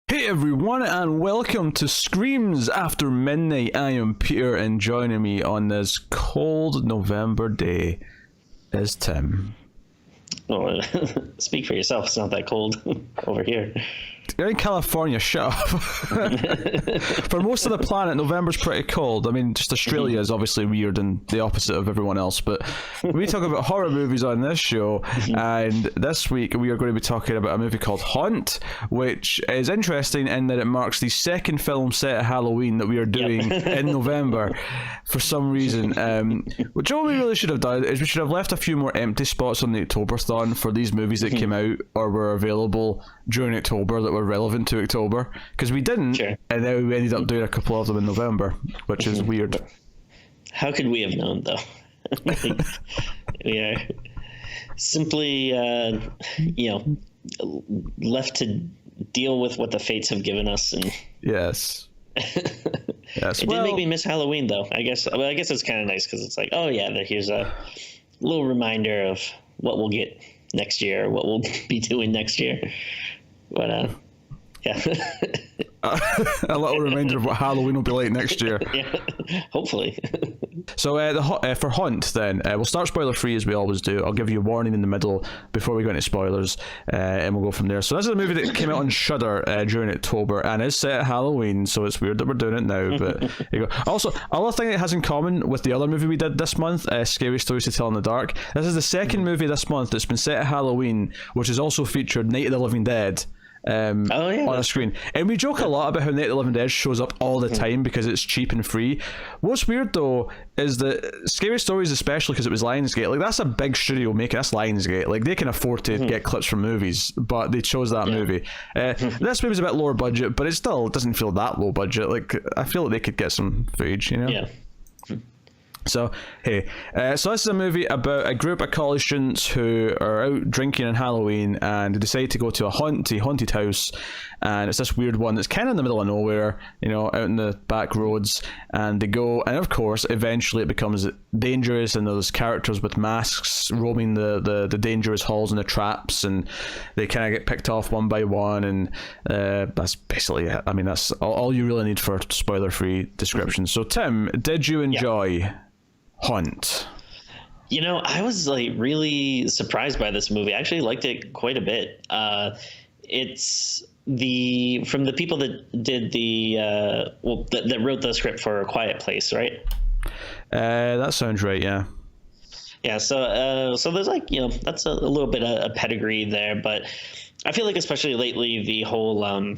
Hey everyone, and welcome to Screams After Midnight. I am Peter, and joining me on this cold November day is Tim. Oh, speak for yourself. It's not that cold over here. You're in California, shut up. For most of the planet, November's pretty cold. I mean, just Australia is obviously weird and the opposite of everyone else, but we talk about horror movies on this show, and this week we are going to be talking about a movie called Haunt, which is interesting in that it marks the second film set at Halloween that we are doing in November for some reason. What we really should have done is we should have left a few more empty spots on the Octoberthon for these movies that came out or were available during October that were relevant to October, because we didn't, Sure. and then we ended up doing a couple of them in November, which is weird. How could we have known, though? We are simply, left to deal with what the fates have given us. And Yes. Yes. it did make me miss Halloween, though. I guess it's kind of nice because it's like, oh yeah, here's a little reminder of what we'll get next year, what we'll be doing next year. But yeah. A little reminder of what Halloween will be like next year. Yeah, hopefully. So for Haunt, then, we'll start spoiler-free as we always do. I'll give you a warning in the middle before we go into spoilers, and we'll go from there. So this is a movie that came out on Shudder during October and is set at Halloween, so it's weird that we're doing it now, but here you go. Also, another thing it has in common with the other movie we did this month, Scary Stories to Tell in the Dark, this is the second movie this month that's been set at Halloween, which has also featured Night of the Living Dead on a screen. And we joke a lot about how Night of the Living Dead shows up all the time because it's cheap and free. What's weird though is that Scary Stories, especially because it was Lionsgate, like that's a big studio making, that's Lionsgate, like they can afford to get clips from movies, but they chose that movie. This movie's a bit lower budget, but it still doesn't feel that low budget. Like I feel like they could get some footage, you know? Yeah. So, hey, so this is a movie about a group of college students who are out drinking on Halloween and they decide to go to a haunted house, and it's this weird one that's kind of in the middle of nowhere, you know, out in the back roads, and they go, and of course, eventually it becomes dangerous, and there's characters with masks roaming the dangerous halls and the traps, and they kind of get picked off one by one, and that's basically it. I mean, that's all you really need for spoiler-free description. So, Tim, did you enjoy Haunt? You know, I was like really surprised by this movie. I actually liked it quite a bit. It's from the people that did that wrote the script for A Quiet Place, right? That sounds right. Yeah. Yeah. So there's like, you know, that's a little bit of a pedigree there, but I feel like especially lately the whole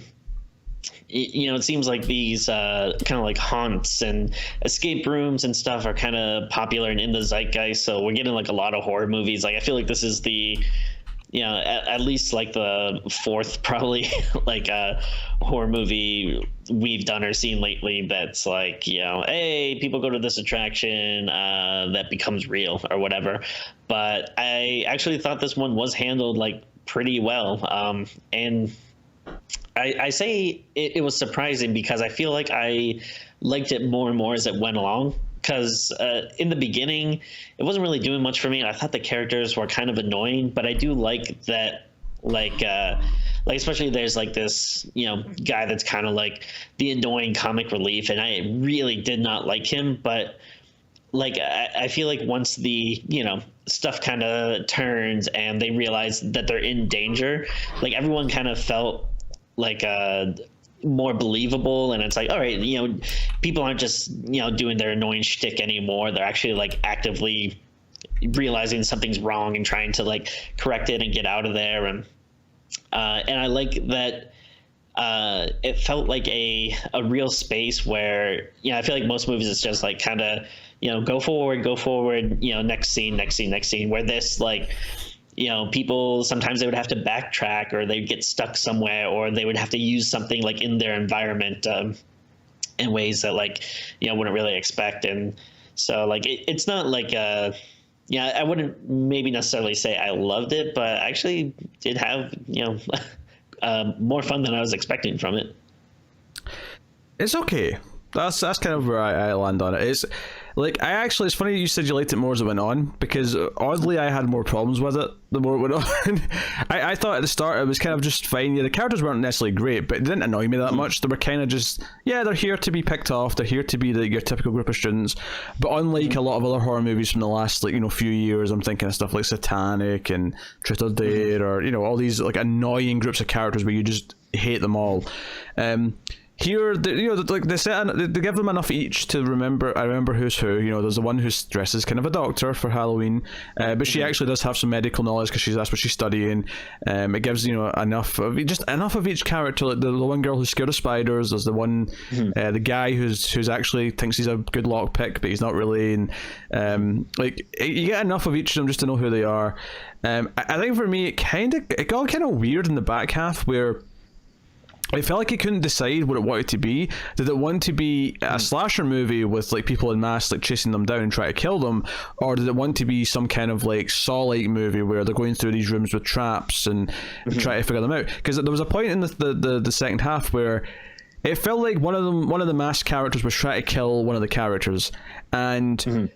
it seems like these kind of like haunts and escape rooms and stuff are kind of popular and in the zeitgeist. So we're getting like a lot of horror movies. Like I feel like this is the, at least like the fourth probably like a horror movie we've done or seen lately that's like, hey, people go to this attraction that becomes real or whatever. But I actually thought this one was handled like pretty well. And I say it was surprising because I feel like I liked it more and more as it went along. Because in the beginning, it wasn't really doing much for me. I thought the characters were kind of annoying, but I do like that, like especially there's like this, guy that's kind of like the annoying comic relief, and I really did not like him. But like I feel like once the stuff kind of turns and they realize that they're in danger, like everyone kind of felt like more believable, and it's like, all right, people aren't just doing their annoying shtick anymore. They're actually like actively realizing something's wrong and trying to like correct it and get out of there. And I like that it felt like a real space where I feel like most movies it's just like kind of go forward, next scene, where this like people sometimes they would have to backtrack or they'd get stuck somewhere or they would have to use something like in their environment in ways that like wouldn't really expect. And so like it's not like I wouldn't maybe necessarily say I loved it, but I actually did have more fun than I was expecting from it. It's okay. That's kind of where I land on it. Like, I actually, it's funny you said you liked it more as it went on, because oddly I had more problems with it the more it went on. I thought at the start it was kind of just fine. Yeah, the characters weren't necessarily great, but it didn't annoy me that much. They were kind of just, yeah, they're here to be picked off. They're here to be your typical group of students. But unlike a lot of other horror movies from the last, like, few years, I'm thinking of stuff like Satanic and Truth or Dare, or, all these, like, annoying groups of characters where you just hate them all. Here, like they give them enough each to remember. I remember who's who. There's the one who's dressed as kind of a doctor for Halloween, but she actually does have some medical knowledge because that's what she's studying. It gives enough of each character. Like the one girl who's scared of spiders. There's the one, the guy who's actually thinks he's a good lockpick, but he's not really. And like you get enough of each of them just to know who they are. I think for me, it got kind of weird in the back half where I felt like it couldn't decide what it wanted to be. Did it want to be a slasher movie with like people in masks like chasing them down and try to kill them, or did it want to be some kind of like Saw-like movie where they're going through these rooms with traps and try to figure them out? Because there was a point in the second half where it felt like one of the masked characters was trying to kill one of the characters, and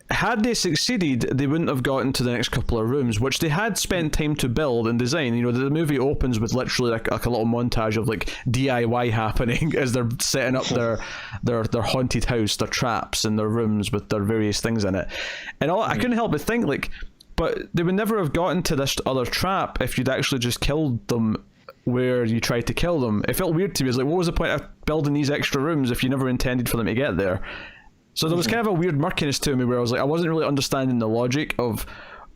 had they succeeded, they wouldn't have gotten to the next couple of rooms, which they had spent time to build and design. The movie opens with literally like a little montage of like DIY happening as they're setting up their haunted house, their traps and their rooms with their various things in it. And I couldn't help but think like, but they would never have gotten to this other trap if you'd actually just killed them where you tried to kill them. It felt weird to me. It's like, what was the point of building these extra rooms if you never intended for them to get there? So there was kind of a weird murkiness to me where I was like, I wasn't really understanding the logic of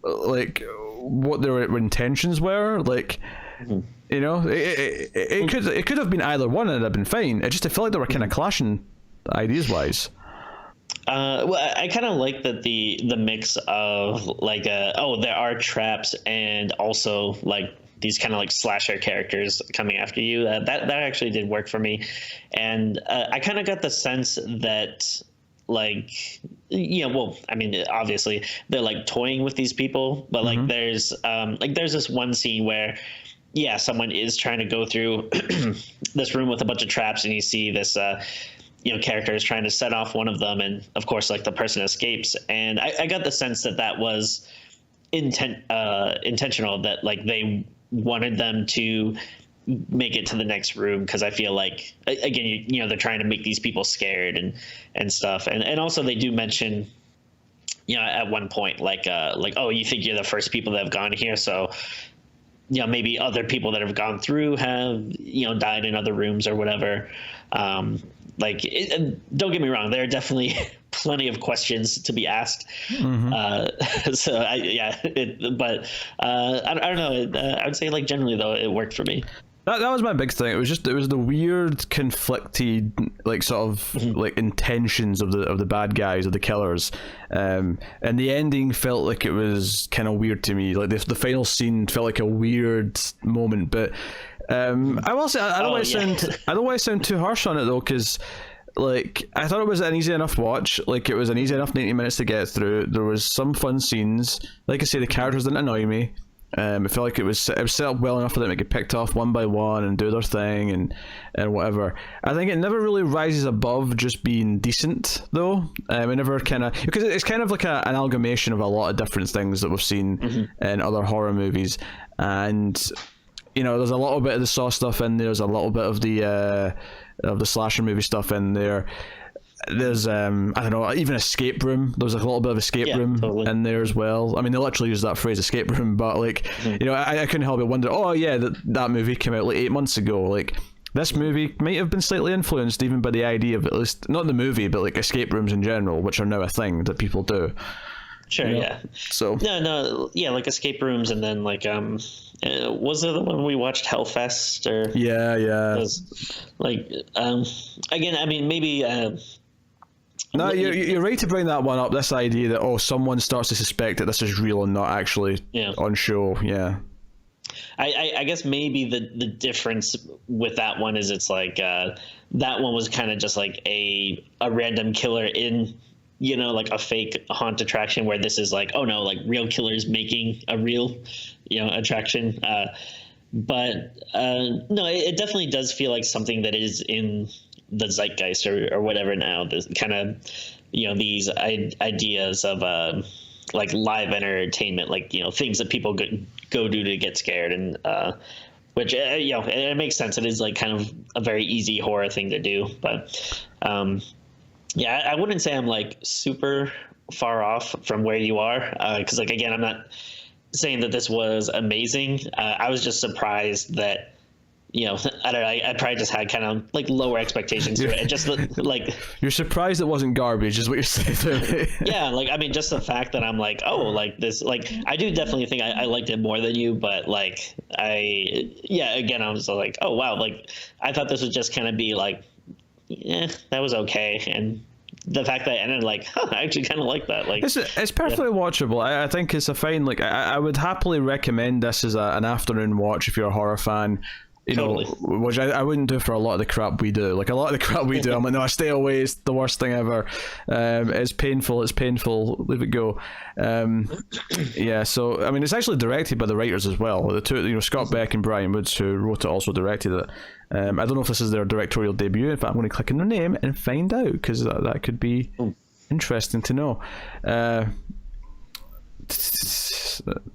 like what their intentions were. Like, it could have been either one and it'd have been fine. It felt like they were kind of clashing ideas wise. Well, I kind of like that the mix of like there are traps and also like these kind of like slasher characters coming after you. That actually did work for me, and I kind of got the sense that. Like, well, I mean, obviously they're like toying with these people, but like there's this one scene where, someone is trying to go through this room with a bunch of traps, and you see this, character is trying to set off one of them, and of course, like the person escapes, and I got the sense that was intentional, that like they wanted them to make it to the next room, because I feel like again they're trying to make these people scared and stuff, and also they do mention at one point like oh, you think you're the first people that have gone here, so maybe other people that have gone through have died in other rooms or wdon't get me wrong, there are definitely plenty of questions to be asked. So I don't know. I would say like generally though it worked for me. That was my big thing. It was the weird, conflicted, like sort of like intentions of the bad guys, of the killers, and the ending felt like it was kind of weird to me. Like the final scene felt like a weird moment. But I will say I don't want to sound too harsh on it though, because like I thought it was an easy enough watch. Like it was an easy enough 90 minutes to get through. There was some fun scenes. Like I say, the characters didn't annoy me. I felt like it was set up well enough for them to get picked off one by one and do their thing and whatever. I think it never really rises above just being decent though. It never kind of, because it's kind of like an amalgamation of a lot of different things that we've seen in other horror movies, and there's a little bit of the Saw stuff in there. There's a little bit of the slasher movie stuff in there. There's I don't know, even escape room. There was a little bit of escape room in there as well. I mean, they literally use that phrase escape room, but like I couldn't help but wonder, oh yeah, that movie came out like 8 months ago. Like this movie might have been slightly influenced even by the idea of, at least not the movie, but like escape rooms in general, which are now a thing that people do. Sure, yeah. So like escape rooms, and then like was it the one we watched, Hellfest? Or again, I mean, maybe no, you're right to bring that one up, this idea that someone starts to suspect that this is real and not actually on show. I guess maybe the difference with that one is it's like that one was kind of just like a random killer in like a fake haunt attraction, where this is like, oh no, like real killers making a real attraction. But no, it definitely does feel like something that is in the zeitgeist or whatever now. This kind of these ideas of like live entertainment, like things that people go do to get scared, and which it makes sense. It is like kind of a very easy horror thing to do, but I wouldn't say I'm like super far off from where you are, because like again, I'm not saying that this was amazing. I was just surprised that I don't know. I probably just had kind of like lower expectations for it. And just like you're surprised it wasn't garbage, is what you're saying to me. Yeah, like I mean, just the fact that I'm like, oh, like this, like I do definitely think I liked it more than you, but like again, I was like, oh wow, like I thought this would just kind of be like, that was okay, and the fact that I ended like, I actually kind of like that. Like it's perfectly watchable. I think it's a fine. Like I would happily recommend this as an afternoon watch if you're a horror fan. Totally. Which I wouldn't do for a lot of the crap we do. Like a lot of the crap we do, I'm like, no, stay away. It's the worst thing ever. It's painful. Leave it go. So I mean, it's actually directed by the writers as well. The two, Scott Beck and Brian Woods, who wrote it, also directed it. I don't know if this is their directorial debut. In fact, I'm going to click on their name and find out, because that could be interesting to know.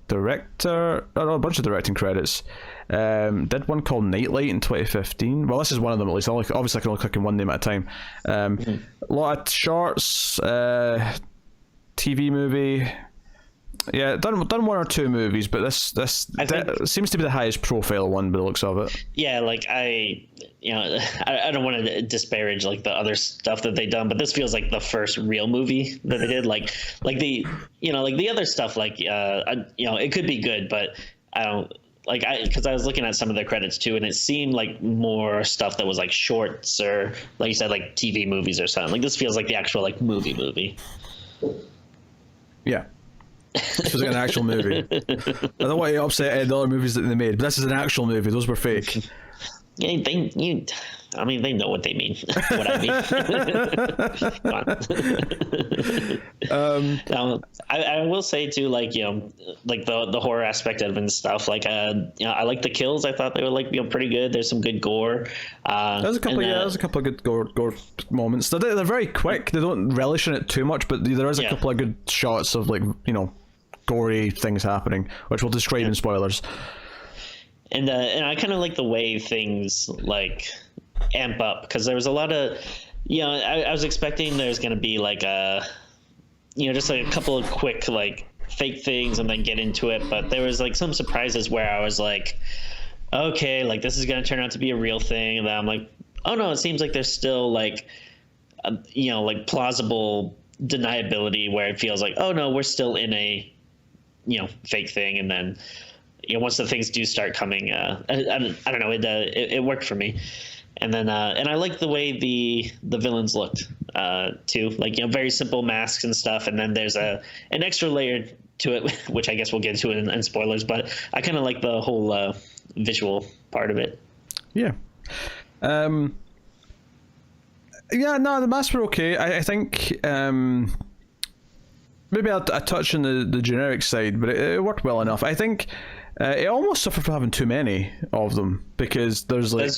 Director, a bunch of directing credits. Did one called Nightlight in 2015. Well, this is one of them at least. Obviously, I can only click on one name at a time. A lot of shorts, TV movie. Yeah, done one or two movies, but this seems to be the highest profile one by the looks of it. Yeah, like I don't want to disparage like the other stuff that they've done, but this feels like the first real movie that they did. Like the like the other stuff, like it could be good, but I don't like because I was looking at some of the credits too, and it seemed like more stuff that was like shorts or like you said, like TV movies or something. Like this feels like the actual like movie. Yeah. This was like an actual movie. I don't want to upset the other movies that they made, but this is an actual movie. Those were fake. Yeah, they know what they mean. What I mean. Now, I will say too, like like the horror aspect of it and stuff. Like I like the kills. I thought they were like pretty good. There's some good gore. There's a couple of good gore moments. They're very quick. They don't relish in it too much, but there is a couple of good shots of like gory things happening, which we'll describe in spoilers. And I kind of like the way things like amp up, because there was a lot of, I was expecting there's going to be like just like a couple of quick like fake things and then get into it. But there was like some surprises where I was like, okay, like this is going to turn out to be a real thing. And then I'm like, oh no, it seems like there's still like, like plausible deniability where it feels like, oh no, we're still in a, fake thing. And then, once the things do start coming, I don't know, it worked for me. And then and I like the way the villains looked too, like very simple masks and stuff. And then there's an extra layer to it, which I guess we'll get into it in spoilers. But I kind of like the whole visual part of it. Yeah. The masks were okay. I think maybe a touch on the generic side, but it worked well enough. I think. It almost suffered from having too many of them, because there's like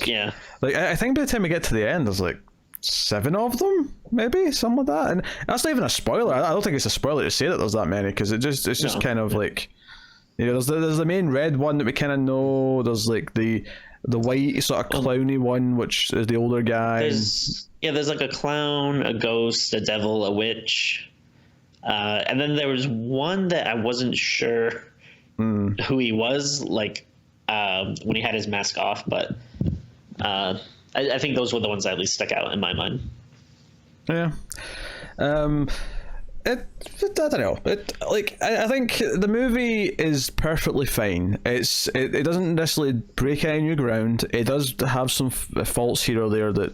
I think by the time we get to the end, there's like 7 of them, maybe something like that, and that's not even a spoiler. I don't think it's a spoiler to say that there's that many, because it's just kind of like there's the main red one that we kind of know. There's like the white sort of clowny one, which is the older guy. There's like a clown, a ghost, a devil, a witch, and then there was one that I wasn't sure who he was, like when he had his mask off, but I think those were the ones that at least stuck out in my mind. Yeah. I don't know. I think the movie is perfectly fine. It doesn't necessarily break any new ground. It does have some faults here or there that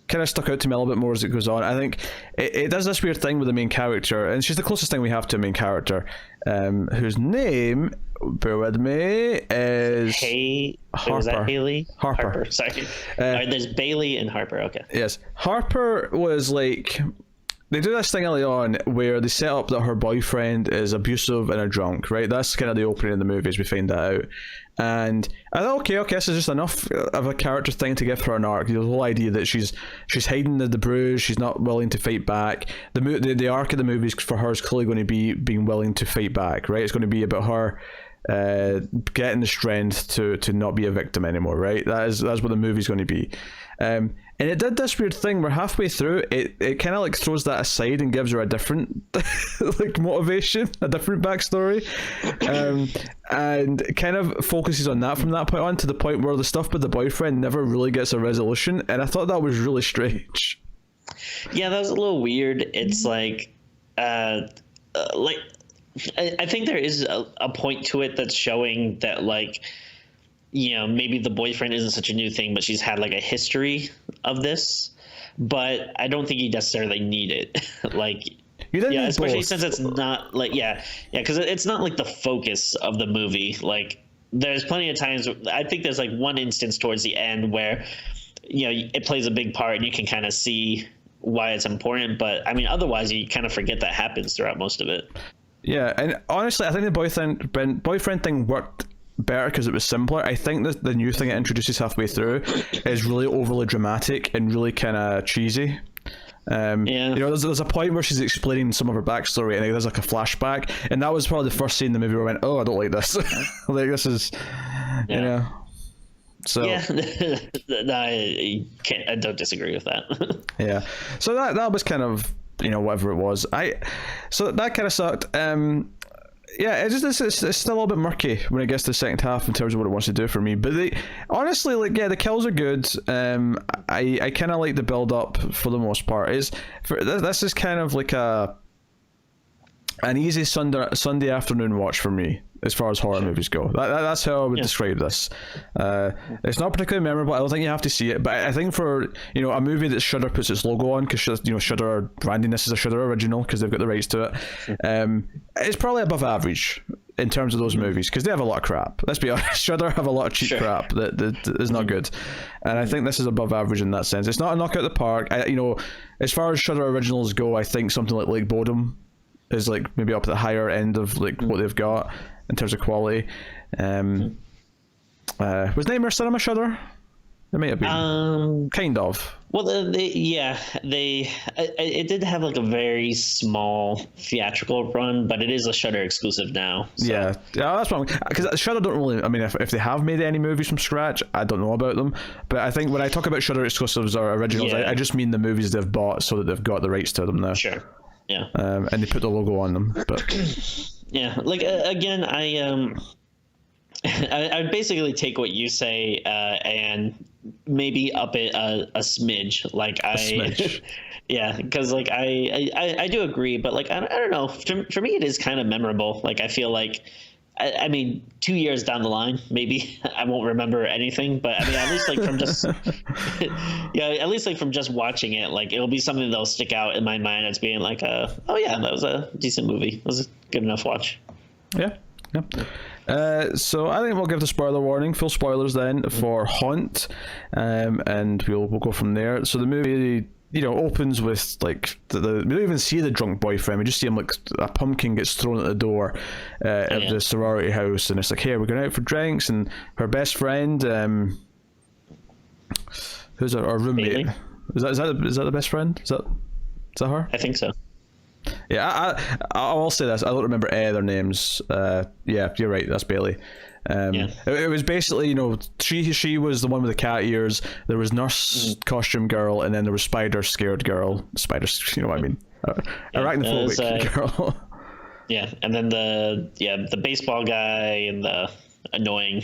kind of stuck out to me a little bit more as it goes on. I think it does this weird thing with the main character, and she's the closest thing we have to a main character, whose name, bear with me, is Harper. Was that Haley? Harper. Sorry. All right, there's Bailey and Harper. Okay. Yes, Harper was like they do this thing early on where they set up that her boyfriend is abusive and a drunk, right? That's kind of the opening of the movie as we find that out. And I thought, okay, this is just enough of a character thing to give her an arc. The whole idea that she's hiding the bruise, she's not willing to fight back. The arc of the movie for her is clearly going to be being willing to fight back, right? It's going to be about her getting the strength to not be a victim anymore, right? That's what the movie's going to be. And it did this weird thing where halfway through it kind of like throws that aside and gives her a different like motivation, a different backstory, and kind of focuses on that from that point on, to the point where the stuff with the boyfriend never really gets a resolution. And I thought that was really strange. Yeah, that was a little weird. It's like I think there is a point to it that's showing that, like, you know, maybe the boyfriend isn't such a new thing, but she's had like a history of this. But I don't think you necessarily need it. Like, yeah, especially since it's not like, because it's not like the focus of the movie. Like, there's plenty of times, I think there's like one instance towards the end where, you know, it plays a big part and you can kind of see why it's important. But I mean, otherwise you kind of forget that happens throughout most of it. Yeah, and honestly, I think the boyfriend thing worked better because it was simpler. I think that the new thing it introduces halfway through is really overly dramatic and really kind of cheesy. You know, there's a point where she's explaining some of her backstory and there's like a flashback, and that was probably the first scene in the movie where I went, oh, I don't like this. Like, this is, you know. So I don't disagree with that. Yeah, so that was kind of, you know, whatever it was. So that kind of sucked. Yeah, it's still a little bit murky when it gets to the second half in terms of what it wants to do for me. But honestly, like, yeah, the kills are good. I kind of like the build up for the most part. This is kind of like an easy Sunday afternoon watch for me as far as horror movies go. That's how I would describe this. It's not particularly memorable. I don't think you have to see it, but I think for, you know, a movie that Shudder puts its logo on, because, you know, Shudder are branding this as a Shudder original because they've got the rights to it, it's probably above average in terms of those movies, because they have a lot of crap. Let's be honest, Shudder have a lot of cheap crap that is not good, and I think this is above average in that sense. It's not a knock out the park. You know, as far as Shudder originals go, I think something like Lake Bodom is like maybe up at the higher end of like what they've got in terms of quality. Was Nightmare Cinema Shudder? It might have been. Kind of. Well, it did have like a very small theatrical run, but it is a Shudder exclusive now. So. Yeah, that's wrong. Because Shudder don't really. I mean, if they have made any movies from scratch, I don't know about them. But I think when I talk about Shudder exclusives or originals, I just mean the movies they've bought so that they've got the rights to them now. Sure. Yeah. And they put the logo on them, but. Yeah, like again, I'd basically take what you say and maybe up it a smidge. Like a smidge. Yeah, because like I do agree, but like I don't know. For me, it is kind of memorable. Like I feel like. I mean, 2 years down the line, maybe I won't remember anything, but I mean, at least like from just, at least like from just watching it, like it'll be something that'll stick out in my mind as being like, oh yeah, that was a decent movie. It was a good enough watch. Yeah. So I think we'll give the spoiler warning, full spoilers then for Haunt, and we'll go from there. So the movie, you know, opens with like we don't even see the drunk boyfriend. We just see him like a pumpkin gets thrown at the door at the sorority house, and it's like, hey, we're going out for drinks, and her best friend, who's our roommate? Bailey? Is that the best friend? Is that her? I think so. Yeah, I will say this. I don't remember any of their names. Yeah, you're right. That's Bailey. It was basically, you know, she was the one with the cat ears. There was nurse costume girl, and then there was spider scared girl. Spiders, you know what I mean? Arachnophobic girl. Yeah, and then the baseball guy and the annoying,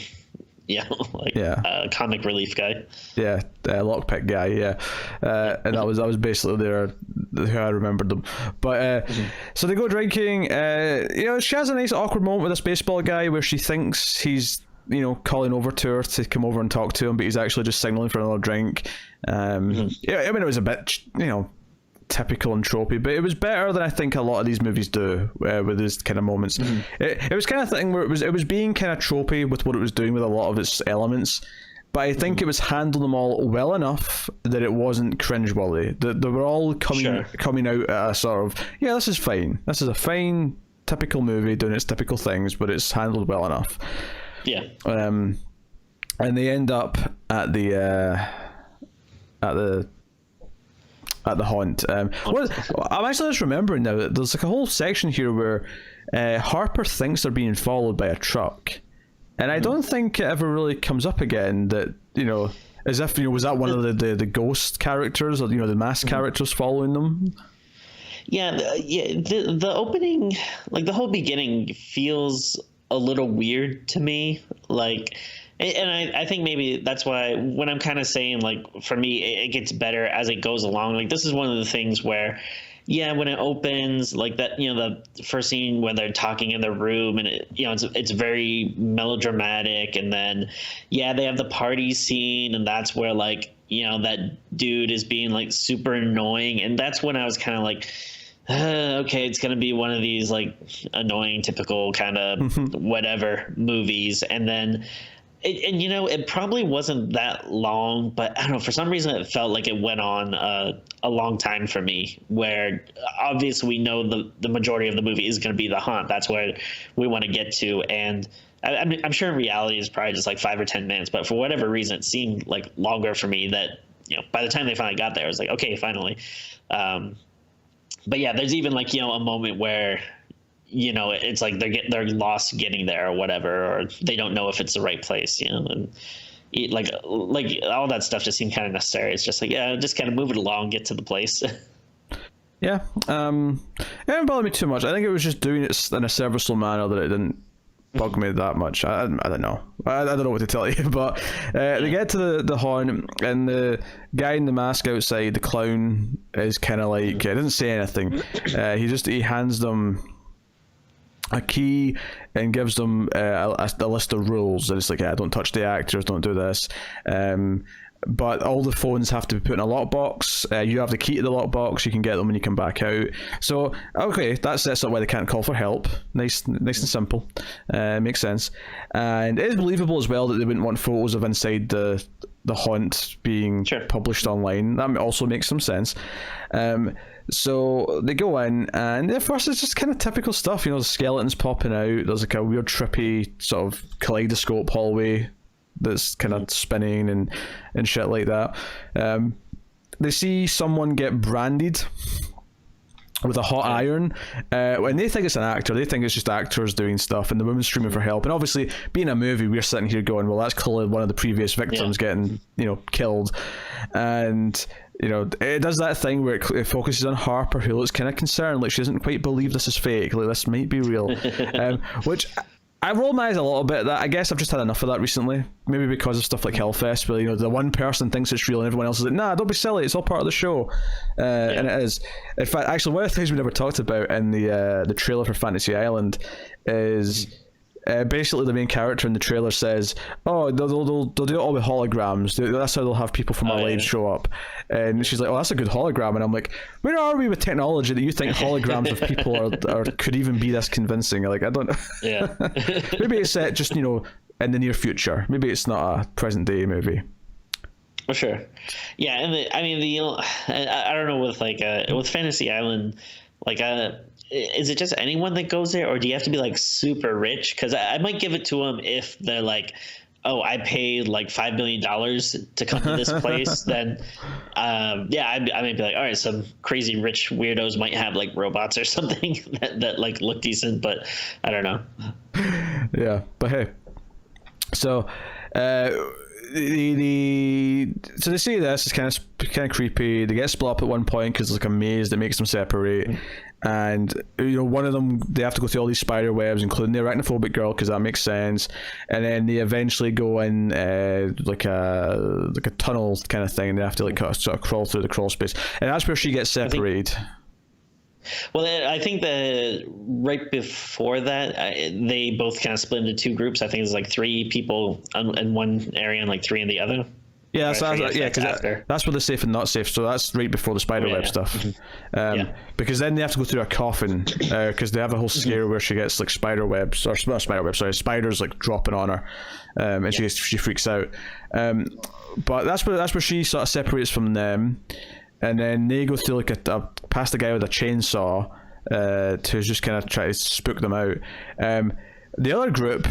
comic relief guy. Yeah, lockpick guy. Yeah, and that was basically who I remembered them. But so they go drinking. You know, she has a nice awkward moment with this baseball guy where she thinks he's, you know, calling over to her to come over and talk to him, but he's actually just signaling for another drink. Yeah, I mean, it was a bit, you know, typical and tropey, but it was better than I think a lot of these movies do with these kind of moments. It was kind of thing where it was being kind of tropey with what it was doing with a lot of its elements, but I think it was handling them all well enough that it wasn't cringeworthy. They were all coming out at a sort of, yeah, this is fine. This is a fine, typical movie doing its typical things, but it's handled well enough. Yeah. And they end up at the haunt. I'm actually just remembering now that there's like a whole section here where Harper thinks they're being followed by a truck, and I don't think it ever really comes up again that, you know, as if, you know, was that one of the ghost characters, or, you know, the masked characters following them? Yeah, the opening, like the whole beginning, feels a little weird to me. Like, and I think maybe that's why when I'm kind of saying, like, for me, it gets better as it goes along. Like, this is one of the things where, yeah, when it opens, like that, you know, the first scene when they're talking in the room, and it, you know, it's very melodramatic, and then, yeah, they have the party scene, and that's where, like, you know, that dude is being like super annoying, and that's when I was kind of like, okay, it's gonna be one of these like annoying, typical kind of whatever movies, and then. And you know, it probably wasn't that long, but I don't know, for some reason it felt like it went on a long time for me, where obviously we know the majority of the movie is going to be the haunt. That's where we want to get to. And I mean, I'm sure in reality it's probably just like 5 or 10 minutes, but for whatever reason, it seemed like longer for me that, you know, by the time they finally got there, I was like, okay, finally. But yeah, there's even like, you know, a moment where, you know, it's like they're lost getting there or whatever, or they don't know if it's the right place, you know, and like all that stuff just seemed kind of necessary. It's just like, yeah, just kind of move it along, get to the place. Yeah. It didn't bother me too much. I think it was just doing it in a serviceable manner that it didn't bug me that much. I don't know. I don't know what to tell you, but they get to the haunt, and the guy in the mask outside, the clown, is kind of like, he doesn't say anything. He hands them a key and gives them a list of rules, and it's like, yeah, don't touch the actors, don't do this, but all the phones have to be put in a lockbox. You have the key to the lockbox, you can get them when you come back out. So okay, that sets up why they can't call for help. Nice and simple. Makes sense. And it is believable as well that they wouldn't want photos of inside the haunt being published online. That also makes some sense. So they go in, and at first it's just kind of typical stuff, you know, the skeletons popping out, there's like a weird trippy sort of kaleidoscope hallway that's kind of spinning and shit like that. They see someone get branded with a hot iron, and they think it's an actor. They think it's just actors doing stuff, and the woman's screaming for help. And obviously, being a movie, we're sitting here going, well, that's clearly one of the previous victims getting, you know, killed. And, you know, it does that thing where it focuses on Harper, who looks kind of concerned, like she doesn't quite believe this is fake, like this might be real. Which I rolled my eyes a little bit at that. I guess I've just had enough of that recently. Maybe because of stuff like Hellfest, where, you know, the one person thinks it's real and everyone else is like, nah, don't be silly, it's all part of the show. And it is. In fact, actually, one of the things we never talked about in the trailer for Fantasy Island is basically the main character in the trailer says, oh, they'll do it all with holograms. That's how they'll have people from our lives show up. And she's like, oh, that's a good hologram. And I'm like, where are we with technology that you think holograms of people are could even be this convincing? Like, I don't know. Yeah. Maybe it's set just, you know, in the near future. Maybe it's not a present day movie. For sure. Yeah, and I mean, I don't know, with like with Fantasy Island, like is it just anyone that goes there, or do you have to be like super rich? Because I might give it to them if they're like, oh, I paid like $5 million to come to this place. Then yeah, I might be like, all right, some crazy rich weirdos might have like robots or something that like look decent, but I don't know. Yeah, but hey, so so they see this, it's kind of creepy. They get split up at one point because there's like a maze that makes them separate. And, you know, one of them, they have to go through all these spider webs, including the arachnophobic girl, because that makes sense. And then they eventually go in like a tunnel kind of thing, and they have to like sort of crawl through the crawl space. And that's where she gets separated. Well, I think that right before that, they both kind of split into two groups. I think it's like 3 people in one area and like 3 in the other. Yeah, that's because after. that's where the safe and not safe. So that's right before the spiderweb stuff. Because then they have to go through a coffin because they have a whole scare where she gets like spiderwebs or not spiderwebs, sorry, spiders like dropping on her, and she freaks out. But that's where she sort of separates from them, and then they go through like past the guy with a chainsaw to just kind of try to spook them out. The other group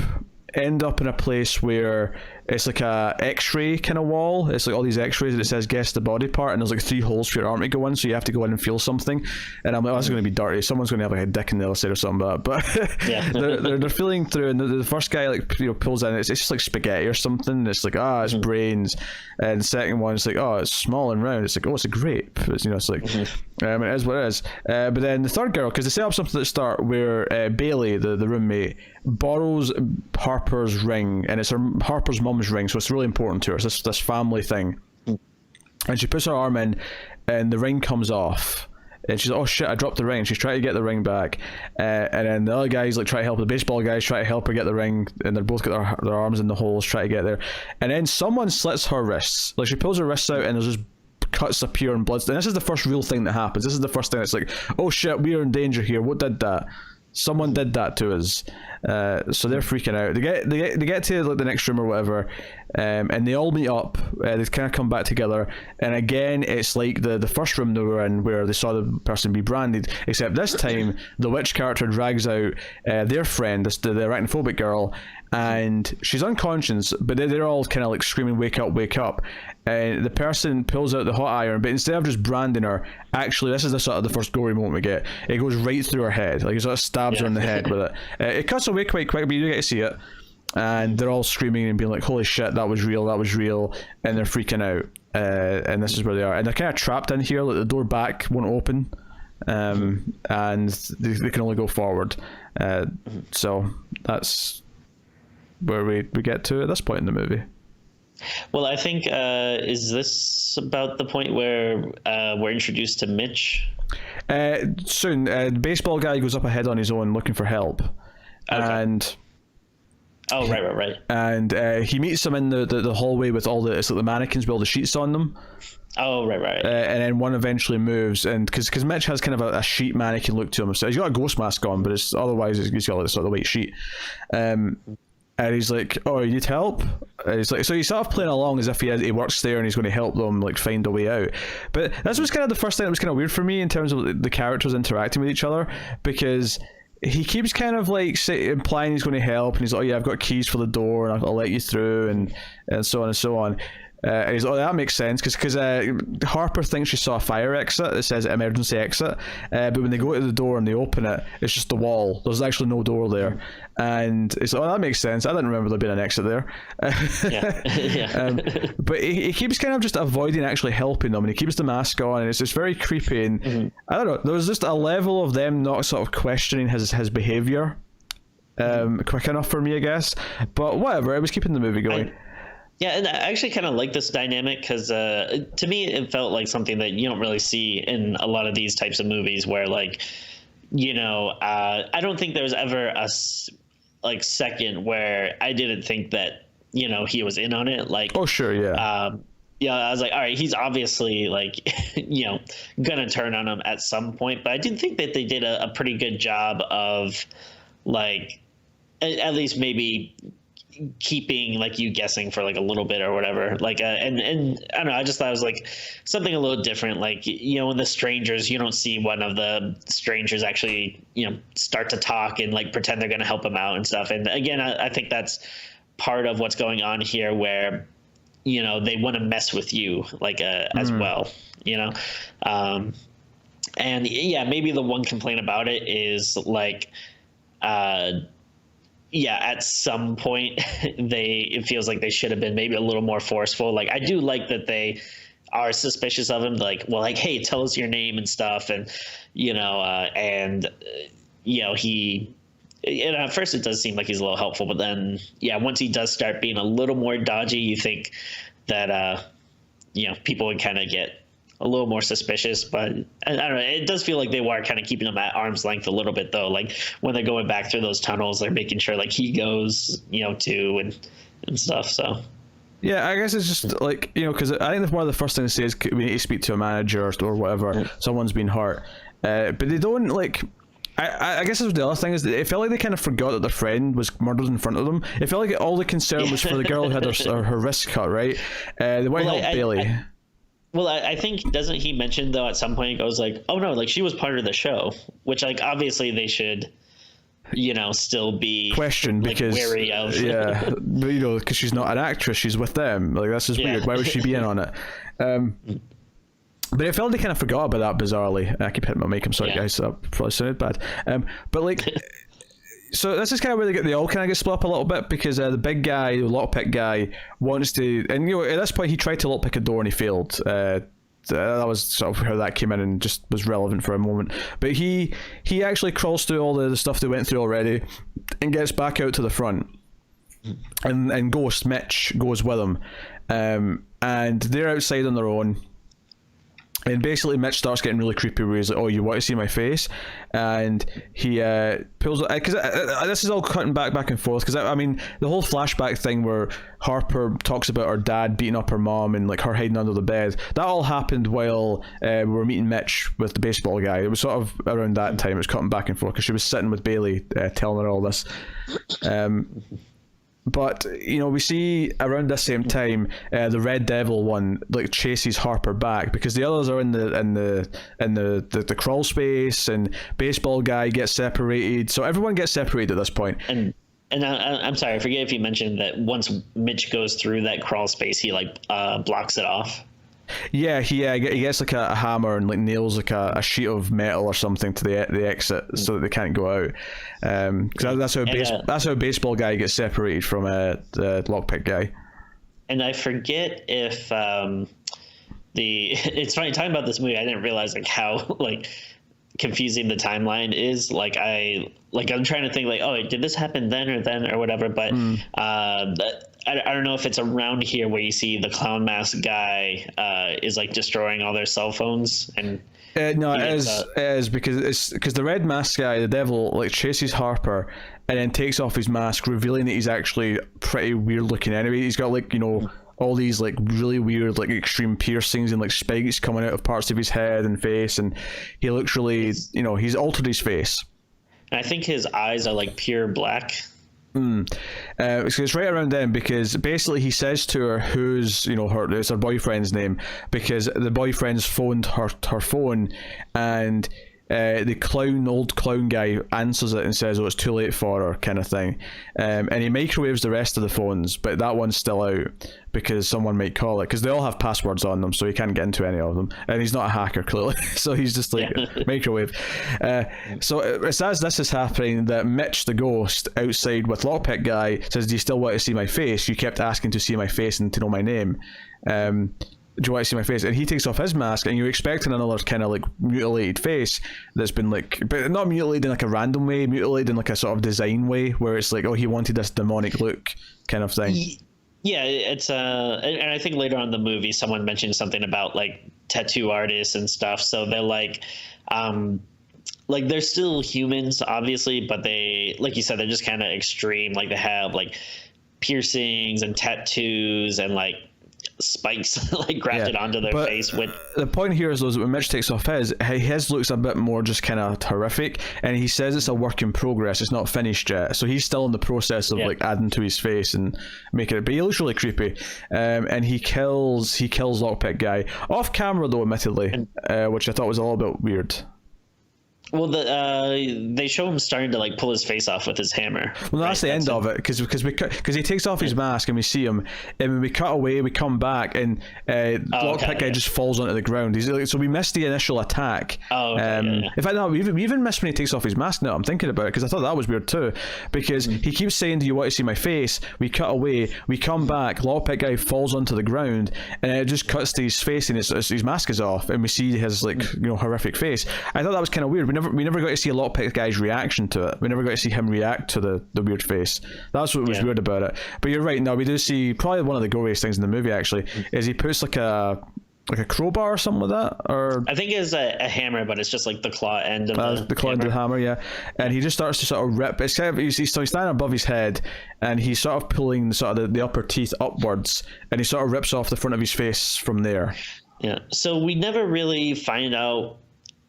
end up in a place where it's like a x-ray kind of wall. It's like all these x-rays and it says guess the body part, and there's like 3 holes for your arm to go in, so you have to go in and feel something. And I'm like, oh, that's going to be dirty, someone's going to have like a dick in the other side or something like that. But they're feeling through, and the first guy like pulls in, it's just like spaghetti or something. It's like it's brains, and the second one is like, oh, it's small and round. It's like, oh, it's a grape. It's, it's like it is what it is. But then the third girl, because they set up something at the start where Bailey, the roommate, borrows Harper's ring, and it's Harper's mum's ring, so it's really important to her. It's this family thing, and she puts her arm in, and the ring comes off, and she's like, oh shit, I dropped the ring. She's trying to get the ring back, and then the other guys like try to help, the baseball guys try to help her get the ring, and they're both got their arms in the holes try to get there, and then someone slits her wrists. Like she pulls her wrists out, and there's just cuts appear and blood, and this is the first real thing that happens. This is the first thing that's like, oh shit, we are in danger here. What did that? Someone did that to us. So they're freaking out. They get to like the next room or whatever, and they all meet up. They kind of come back together, and again it's like the first room they were in where they saw the person be branded, except this time the witch character drags out their friend, the arachnophobic girl, and she's unconscious, but they're all kind of like screaming, wake up, wake up. And the person pulls out the hot iron, but instead of just branding her, actually, this is the sort of the first gory moment we get. It goes right through her head, like it sort of stabs her in the head with it. It cuts away quite quick, but you do get to see it. And they're all screaming and being like, holy shit, that was real, and they're freaking out. And this is where they are, and they're kind of trapped in here. Like the door back won't open, and they can only go forward. So that's where we get to at this point in the movie. Well, I think is this about the point where we're introduced to Mitch? Soon, the baseball guy goes up ahead on his own looking for help, and right. And he meets them in the hallway with all the mannequins with all the sheets on them. Oh, right. And then one eventually moves, and because Mitch has kind of a sheet mannequin look to him, so he's got a ghost mask on, but it's otherwise he's got like sort of white sheet. And he's like, oh, you need help? And he's like, so he's sort of playing along as if he works there and he's going to help them like find a way out. But this was kind of the first thing that was kind of weird for me in terms of the characters interacting with each other, because he keeps kind of like implying he's going to help, and he's like, oh yeah, I've got keys for the door and I'll let you through, and so on and so on. And he's like, oh, that makes sense, because Harper thinks she saw a fire exit that says emergency exit, but when they go to the door and they open it, it's just the wall. There's actually no door there. And it's like, oh, that makes sense. I didn't remember there being an exit there. But he keeps kind of just avoiding actually helping them, and he keeps the mask on, and it's just very creepy. And I don't know, there was just a level of them not sort of questioning his behavior quick enough for me, I guess. But whatever, it was keeping the movie going. Yeah, and I actually kind of like this dynamic because to me it felt like something that you don't really see in a lot of these types of movies where, like, I don't think there was ever a second where I didn't think that, he was in on it. Like, oh, sure, yeah. I was like, all right, he's obviously like, gonna turn on him at some point. But I did think that they did a pretty good job of, like, at least maybe keeping like you guessing for like a little bit or whatever, like and I don't know, I just thought it was like something a little different, like, in the strangers you don't see one of the strangers actually start to talk and like pretend they're going to help him out and stuff. And again, I think that's part of what's going on here, where they want to mess with you like as well, and yeah, maybe the one complaint about it is like at some point it feels like they should have been maybe a little more forceful. Like, I do like that they are suspicious of him, like, well, like, hey, tell us your name and stuff. And, he, and at first it does seem like he's a little helpful, but then, once he does start being a little more dodgy, you think that, people would kind of get a little more suspicious. But I don't know, it does feel like they were kind of keeping him at arm's length a little bit, though. Like, when they're going back through those tunnels, they're making sure like he goes, too, and stuff. So Yeah, I guess it's just like, because I think one of the first things to say is we need to speak to a manager or whatever. Someone's been hurt, but they don't like. I guess that's the other thing is that it felt like they kind of forgot that their friend was murdered in front of them. It felt like all the concern was for the girl who had her wrist cut, right? They want to help Bailey. I think, doesn't he mention though at some point, he goes like, oh no, like she was part of the show, which like obviously they should, still be questioned, like, because wary of. Yeah, but because she's not an actress, she's with them. Like, that's just weird. Why would she be in on it? But it felt like they kind of forgot about that bizarrely. I keep hitting my mic. I'm sorry, guys. That probably sounded bad. But like, so this is kind of where they all kind of get split up a little bit, because the big guy, the lockpick guy, wants to, and at this point he tried to lockpick a door and he failed. That was sort of how that came in and just was relevant for a moment. But he actually crawls through all the stuff they went through already and gets back out to the front. And Ghost Mitch goes with him, and they're outside on their own. And basically Mitch starts getting really creepy where he's like, oh, you want to see my face? And he pulls, because this is all cutting back and forth, because I mean the whole flashback thing where Harper talks about her dad beating up her mom and like her hiding under the bed, that all happened while we were meeting Mitch with the baseball guy. It was sort of around that time. It was cutting back and forth because she was sitting with Bailey telling her all this. But we see around this same time the Red Devil one like chases Harper back, because the others are in the crawl space, and baseball guy gets separated, so everyone gets separated at this point. And I'm sorry, I forget if you mentioned that once Mitch goes through that crawl space, he like blocks it off. Yeah, he gets like a hammer and like nails like a sheet of metal or something to the exit so that they can't go out. Because that's how baseball guy gets separated from the lockpick guy. And I forget if it's funny talking about this movie. I didn't realize like how like confusing the timeline is. I'm trying to think like, oh, did this happen then or whatever? But I don't know if it's around here where you see the clown mask guy is like destroying all their cell phones. And no, it is because the red mask guy, the devil, like chases Harper and then takes off his mask, revealing that he's actually pretty weird looking anyway. He's got like all these like really weird like extreme piercings and like spikes coming out of parts of his head and face, and he looks really he's altered his face. And I think his eyes are like pure black. So it's right around then, because basically he says to her who's it's her boyfriend's name, because the boyfriend's phoned her phone, and the old clown guy answers it and says, oh, it's too late for her, kind of thing. And he microwaves the rest of the phones, but that one's still out because someone might call it, because they all have passwords on them, so he can't get into any of them. And he's not a hacker, clearly, so he's just like microwave. So it's as this is happening that Mitch the ghost outside with lockpick guy says, do you still want to see my face? You kept asking to see my face and to know my name. Do you want to see my face? And he takes off his mask, and you're expecting another kind of like mutilated face that's been like, but not mutilated in like a random way, mutilated in like a sort of design way where it's like, oh, he wanted this demonic look kind of thing. Yeah, it's and I think later on in the movie someone mentioned something about like tattoo artists and stuff, so they're like they're still humans obviously, but they, like you said, they're just kind of extreme. Like they have like piercings and tattoos and like spikes like grafted onto their face. The point here is though, that when Mitch takes off his looks a bit more just kind of horrific, and he says it's a work in progress, it's not finished yet, so he's still in the process of like adding to his face and making it, but he looks really creepy. And he kills lockpick guy off camera though, admittedly, which I thought was a little bit weird. Well, they show him starting to like pull his face off with his hammer. Well, no, that's the end of it, because he takes off his mask and we see him, and when we cut away, we come back, and lockpick guy just falls onto the ground. So we missed the initial attack. In fact, no, we even missed when he takes off his mask. Now I'm thinking about it, because I thought that was weird too, because he keeps saying, "Do you want to see my face?" We cut away, we come back, lockpick guy falls onto the ground, and it just cuts to his face, and his mask is off, and we see his like horrific face. I thought that was kind of weird. We never got to see a lockpick guy's reaction to it. We never got to see him react to the weird face. That's what was weird about it. But you're right. Now we do see probably one of the goriest things in the movie. Actually, is he puts like a like a crowbar or something like that, or I think it's a hammer, but it's just like the claw end of the claw end of the hammer, yeah. And he just starts to sort of rip. It's kind of he's standing above his head, and he's sort of pulling sort of the upper teeth upwards, and he sort of rips off the front of his face from there. Yeah. So we never really find out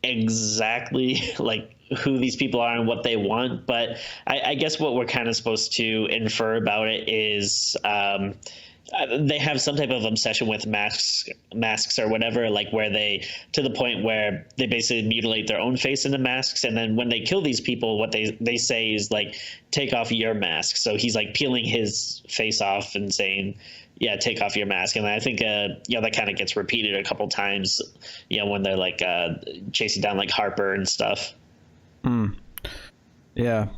exactly like who these people are and what they want, but I guess what we're kind of supposed to infer about it is they have some type of obsession with masks or whatever, like where they, to the point where they basically mutilate their own face into masks, and then when they kill these people, what they say is like, take off your mask. So he's like peeling his face off and saying, yeah, take off your mask. And I think that kind of gets repeated a couple times, when they're like chasing down like Harper and stuff. Yeah.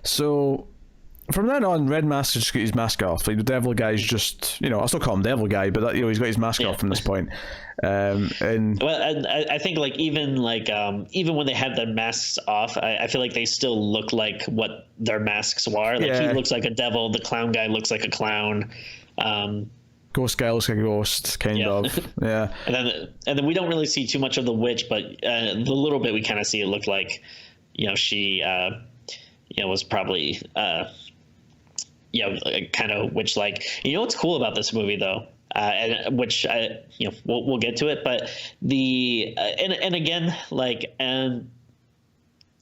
So from then on, Red Mask just got his mask off. Like the Devil Guy's just, I still call him Devil Guy, but he's got his mask off from this point. And I think like even when they have their masks off, I feel like they still look like what their masks were. Like he looks like a devil, the clown guy looks like a clown. Ghost guy looks like a ghost, kind of. Yeah. And then we don't really see too much of the witch, but the little bit we kind of see, it looked like, she, was probably, kind of witch-like. What's cool about this movie, though, and which we'll get to it, but and again, like, I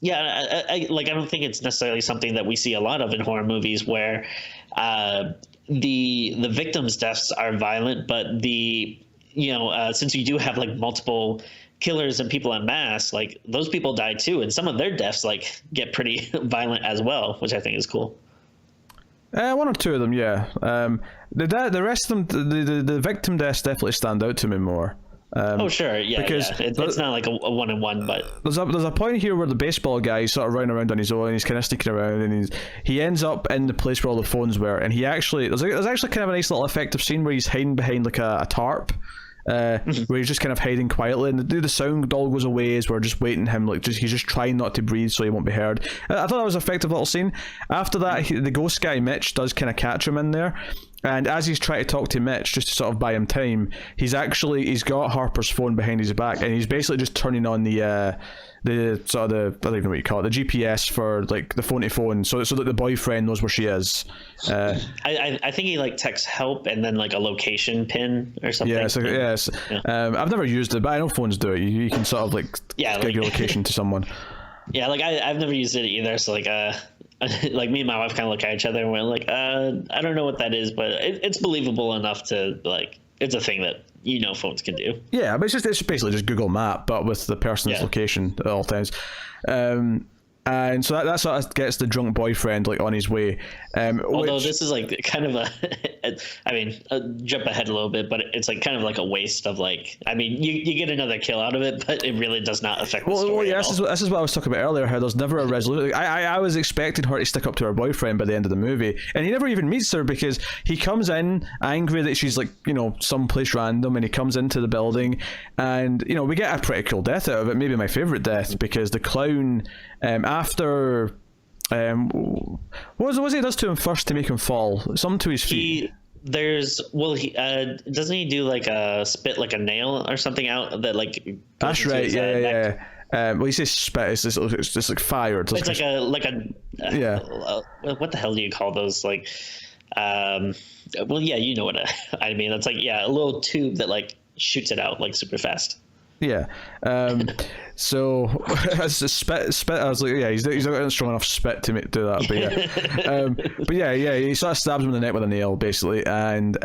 don't think it's necessarily something that we see a lot of in horror movies, where the victims' deaths are violent, but since you do have like multiple killers and people en masse, like those people die too, and some of their deaths like get pretty violent as well, which I think is cool. One or two of them, yeah. The rest of them, the victim deaths definitely stand out to me more. Sure, yeah, because it's not like a one-on-one, but there's a point here where the baseball guy is sort of running around on his own, he's kind of sneaking around, and he ends up in the place where all the phones were, and there's actually kind of a nice little effective scene where he's hiding behind like a tarp, where he's just kind of hiding quietly, and the sound all goes away as we're just waiting him, like he's just trying not to breathe so he won't be heard. I thought that was an effective little scene. After that, the ghost guy Mitch does kind of catch him in there, and as he's trying to talk to Mitch just to sort of buy him time, he's got Harper's phone behind his back, and he's basically just turning on the sort of I don't even know what you call it, the GPS for like the phone to phone, so that the boyfriend knows where she is. I think he like texts help and then like a location pin or something. Yes. I've never used it, but I know phones do it. You can sort of like give your location to someone. Yeah, like I've never used it either. So like like me and my wife kind of look at each other and we're like, I don't know what that is, but it's believable enough to like, it's a thing that phones can do. Yeah, but it's basically just Google Map, but with the person's location at all times. And so that sort of gets the drunk boyfriend like on his way. Although this is like kind of jump ahead a little bit, but it's like kind of like a waste of like, you get another kill out of it, but it really does not affect the story. This is what I was talking about earlier, how there's never a resolution. I was expecting her to stick up to her boyfriend by the end of the movie, and he never even meets her, because he comes in angry that she's like, someplace random, and he comes into the building, and we get a pretty cool death out of it, maybe my favorite death, because the clown, after what was he does to him first to make him fall? Something to his feet. Doesn't he do like a spit like a nail or something out that like that's right, yeah. Well, he says spit, it's just like fire. It's like a what the hell do you call those, like you know what I mean. It's like a little tube that like shoots it out like super fast. Yeah. So spit. I was like, he's not got strong enough spit to do that. But he sort of stabs him in the neck with a nail, basically. And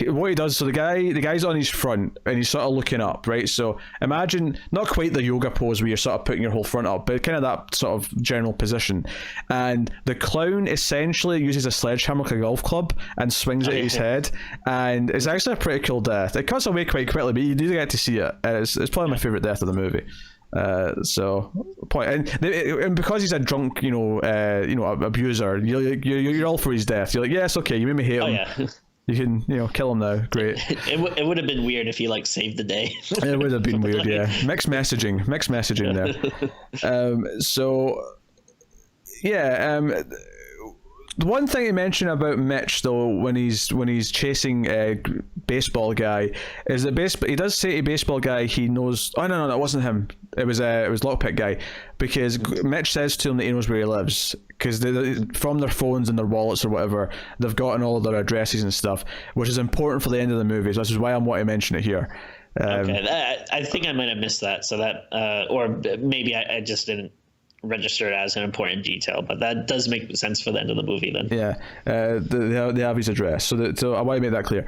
what he does, so the guy's on his front and he's sort of looking up, right? So imagine not quite the yoga pose where you're sort of putting your whole front up, but kind of that sort of general position. And the clown essentially uses a sledgehammer like a golf club and swings it at his head. And it's actually a pretty cool death. It cuts away quite quickly, but you do get to see it. It's probably my favorite death of the movie. And because he's a drunk, abuser, you're all for his death. You're like, yes, okay, you made me hate him. Yeah. You can, kill him now. Great. It would have been weird if he like saved the day. It would have been weird, yeah. Mixed messaging there. The one thing to mention about Mitch though, when he's chasing baseball guy, is that he does say to baseball guy he knows. Oh no, that wasn't him. It was lockpick guy, because Mitch says to him that he knows where he lives, because from their phones and their wallets or whatever, they've gotten all of their addresses and stuff, which is important for the end of the movie. So this is why I want to mention it here. Okay, I think I might have missed that. So that, or maybe I just didn't register it as an important detail, but that does make sense for the end of the movie then. Yeah, they have his address, so I want to make that clear.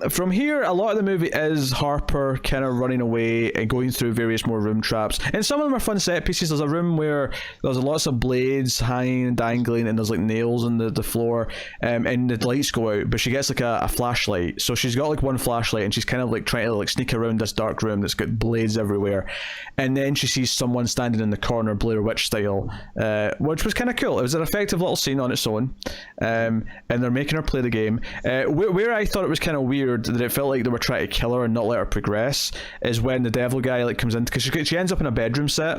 From here, a lot of the movie is Harper kind of running away and going through various more room traps, and some of them are fun set pieces. There's a room where there's lots of blades hanging and dangling, and there's like nails on the floor, and the lights go out, but she gets like a flashlight, so she's got like one flashlight, and she's kind of like trying to like sneak around this dark room that's got blades everywhere, and then she sees someone standing in the corner, Blair Witch style, which was kind of cool. It was an effective little scene on its own, and they're making her play the game. Where I thought it was kind of weird that it felt like they were trying to kill her and not let her progress is when the devil guy like comes in, because she ends up in a bedroom set,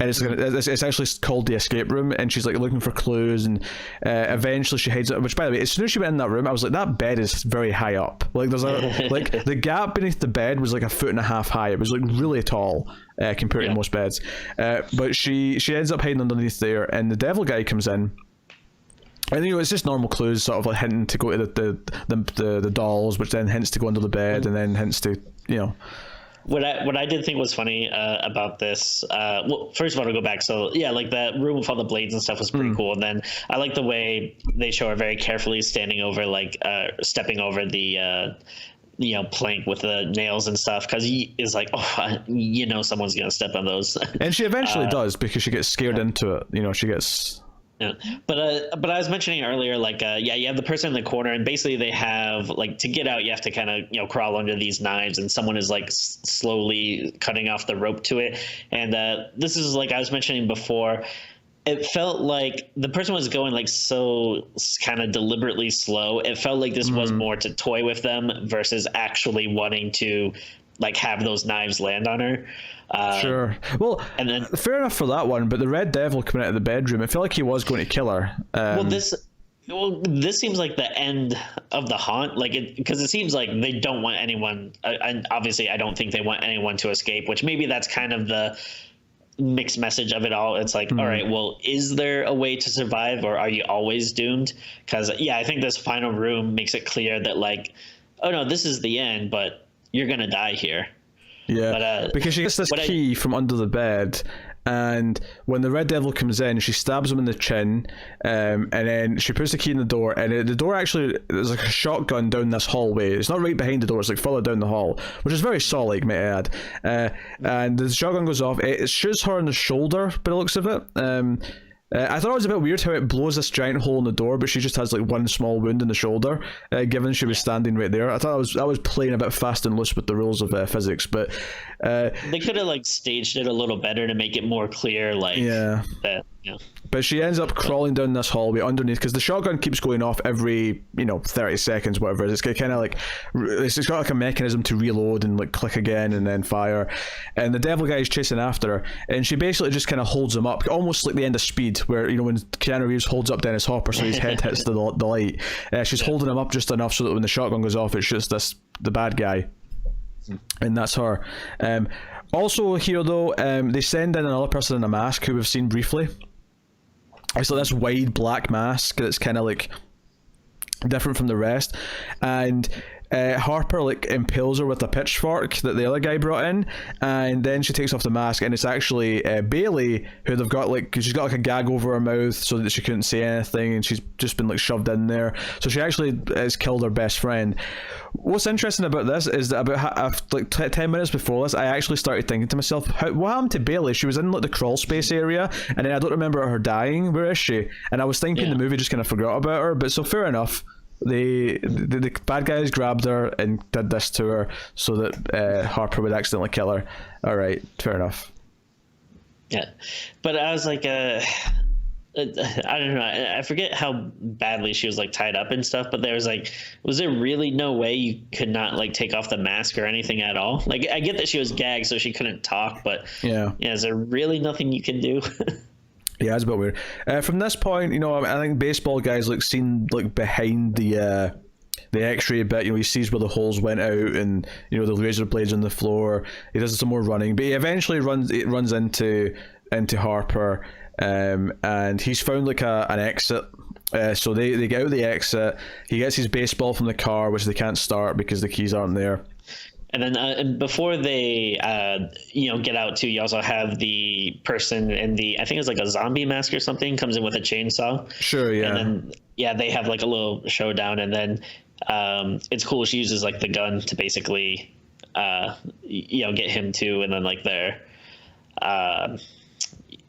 and it's actually called the escape room, and she's like looking for clues, and eventually she hides it. Which, by the way, as soon as she went in that room, I was like, that bed is very high up. Like there's like the gap beneath the bed was like 1.5 feet high. It was like really tall. Compared to most beds, but she ends up hiding underneath there, and the devil guy comes in, and it's just normal clues, sort of like hinting to go to the dolls, which then hints to go under the bed, and then hints to What I did think was funny about this, well, first of all, to go back, so yeah, like that room with all the blades and stuff was pretty cool, and then I like the way they show her very carefully standing over, like stepping over the plank with the nails and stuff, because he is like, someone's gonna step on those. And she eventually does, because she gets scared into it. She gets. Yeah, but I was mentioning earlier, like, you have the person in the corner, and basically they have like, to get out, you have to kind of crawl under these knives, and someone is like slowly cutting off the rope to it. And this is like I was mentioning before. It felt like the person was going like so kind of deliberately slow. It felt like this was more to toy with them versus actually wanting to like have those knives land on her. Sure. Well, and then fair enough for that one, but the Red Devil coming out of the bedroom, it felt like he was going to kill her. This seems like the end of the haunt, because it seems like they don't want anyone. And obviously, I don't think they want anyone to escape. Which maybe that's kind of the mixed message of it all. It's like, all right, well, is there a way to survive, or are you always doomed? Because I think this final room makes it clear that like, oh no, this is the end, but you're gonna die here. Because she gets this key from under the bed, and when the Red Devil comes in, she stabs him in the chin, and then she puts the key in the door, and the door actually, there's like a shotgun down this hallway. It's not right behind the door, it's like further down the hall, which is very solid, may I add. And the shotgun goes off, it shoots her in the shoulder by the looks of it. I thought it was a bit weird how it blows this giant hole in the door, but she just has like one small wound in the shoulder, given she was standing right there. I thought that was playing a bit fast and loose with the rules of physics, but they could have like staged it a little better to make it more clear, like that. But she ends up crawling down this hallway underneath, because the shotgun keeps going off every 30 seconds, whatever. It's kind of like it's got like a mechanism to reload and like click again and then fire. And the devil guy is chasing after her, and she basically just kind of holds him up, almost like the end of Speed, where when Keanu Reeves holds up Dennis Hopper so his head hits the light. She's holding him up just enough so that when the shotgun goes off, it shoots the bad guy, and that's her. Also here though, they send in another person in a mask who we've seen briefly. It's like this wide black mask that's kind of like different from the rest, and Harper like impales her with a pitchfork that the other guy brought in, and then she takes off the mask, and it's actually Bailey, who they've got like, cause she's got like a gag over her mouth so that she couldn't say anything, and she's just been like shoved in there, so she actually has killed her best friend. What's interesting about this is that about like 10 minutes before this, I actually started thinking to myself, what happened to Bailey? She was in like the crawl space area, and then I don't remember her dying. Where is she? And I was thinking the movie just kind of forgot about her, but so fair enough. The bad guys grabbed her and did this to her so that Harper would accidentally kill her. All right, fair enough. Yeah, but I was like, I don't know. I forget how badly she was like tied up and stuff. But there was there really no way you could not like take off the mask or anything at all? Like, I get that she was gagged so she couldn't talk, but is there really nothing you can do? Yeah, it's a bit weird. From this point, I think baseball guys like seen like behind the X-ray bit. He sees where the holes went out, and the razor blades on the floor. He does some more running, but he eventually runs into Harper, and he's found like an exit. So they get out the exit. He gets his baseball from the car, which they can't start because the keys aren't there. And then before they, get out too, you also have the person in I think it's like a zombie mask or something, comes in with a chainsaw. Sure, yeah. And then, they have like a little showdown, and then it's cool. She uses like the gun to basically, get him too, and then like they're, and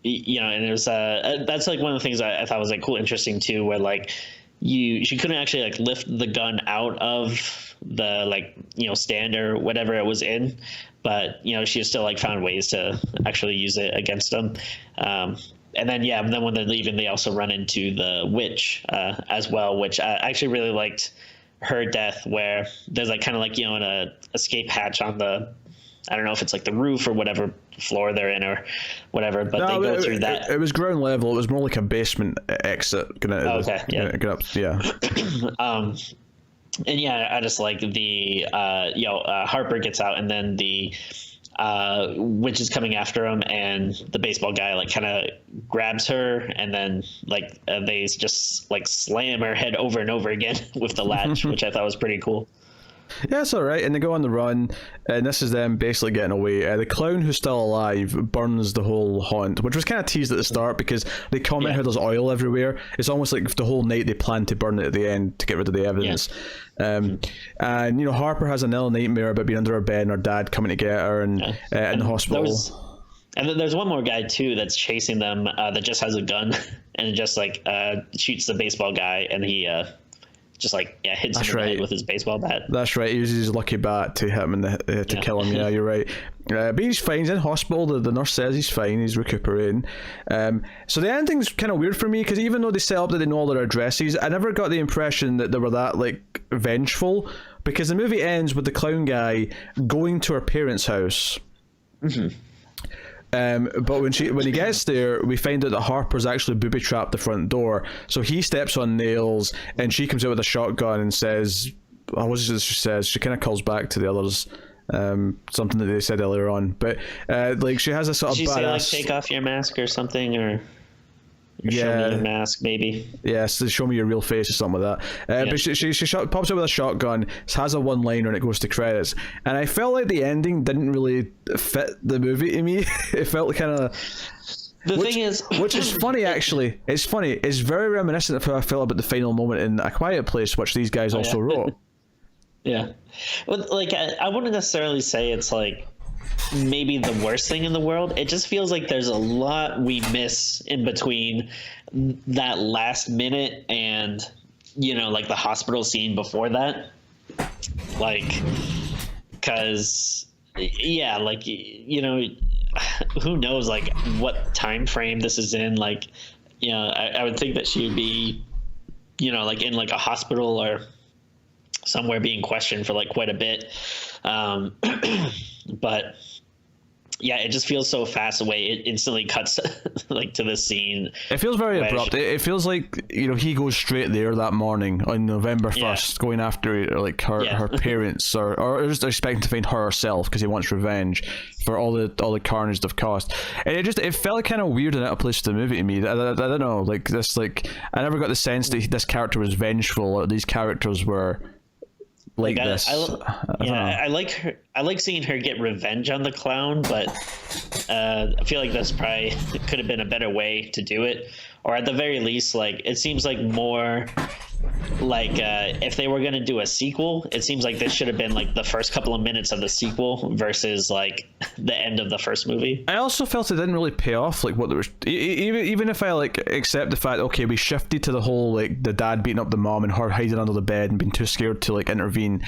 it was that's like one of the things I thought was like cool, interesting too, where like she couldn't actually like lift the gun out of the stand or whatever it was in, but she still like found ways to actually use it against them. And then when they're leaving, they also run into the witch as well, which I actually really liked her death, where there's like kind of like an escape hatch on the, I don't know if it's like the roof or whatever floor they're in or whatever, but they go through that. It was ground level. It was more like a basement exit. Get up, yeah. And I just like the Harper gets out, and then the witch is coming after him, and the baseball guy like kind of grabs her, and then they just like slam her head over and over again with the latch, which I thought was pretty cool. Yeah, it's all right. And they go on the run, and this is them basically getting away. The clown who's still alive burns the whole haunt, which was kind of teased at the start because they comment how there's oil everywhere. It's almost like the whole night they plan to burn it at the end to get rid of the evidence. And Harper has another nightmare about being under her bed and her dad coming to get her and in the hospital. And then there's one more guy too that's chasing them that just has a gun and just like shoots the baseball guy, and he just hits him in the head with his baseball bat. That's right. He uses his lucky bat to hit him to kill him. Yeah, you're right. But he's fine. He's in hospital. The nurse says he's fine. He's recuperating. So the ending's kind of weird for me because even though they set up that they know all their addresses, I never got the impression that they were that vengeful, because the movie ends with the clown guy going to her parents' house. Mm-hmm. But when he gets there, we find out that Harper's actually booby-trapped the front door. So he steps on nails, and she comes out with a shotgun and says, what is it she says? She kind of calls back to the others, something that they said earlier on. But she has a sort of badass... say take off your mask or something, or show me your mask, maybe. Yes, show me your real face or something like that. But she pops out with a shotgun, has a one-liner, and it goes to credits. And I felt like the ending didn't really fit the movie to me. It felt kind of... which is funny, actually. It's funny. It's very reminiscent of how I felt about the final moment in A Quiet Place, which these guys also wrote. Yeah. Well, I wouldn't necessarily say it's maybe the worst thing in the world. It just feels like there's a lot we miss in between that last minute and the hospital scene before that, because who knows what time frame this is in. I would think that she would be in a hospital or somewhere being questioned for quite a bit, but it just feels so fast away. It instantly cuts to the scene. It feels very abrupt. It feels like he goes straight there that morning on November 1st, going after her parents, or just expecting to find her herself because he wants revenge for all the carnage they've caused. And it felt kind of weird and out of place to the movie to me. I don't know, I never got the sense that this character was vengeful or these characters were this. I like her. I like seeing her get revenge on the clown, but I feel like that's probably could have been a better way to do it, or at the very least, it seems like more if they were going to do a sequel, it seems like this should have been the first couple of minutes of the sequel versus the end of the first movie. I also felt it didn't really pay off what there was. Even if I accept the fact, okay, we shifted to the whole the dad beating up the mom and her hiding under the bed and being too scared to intervene.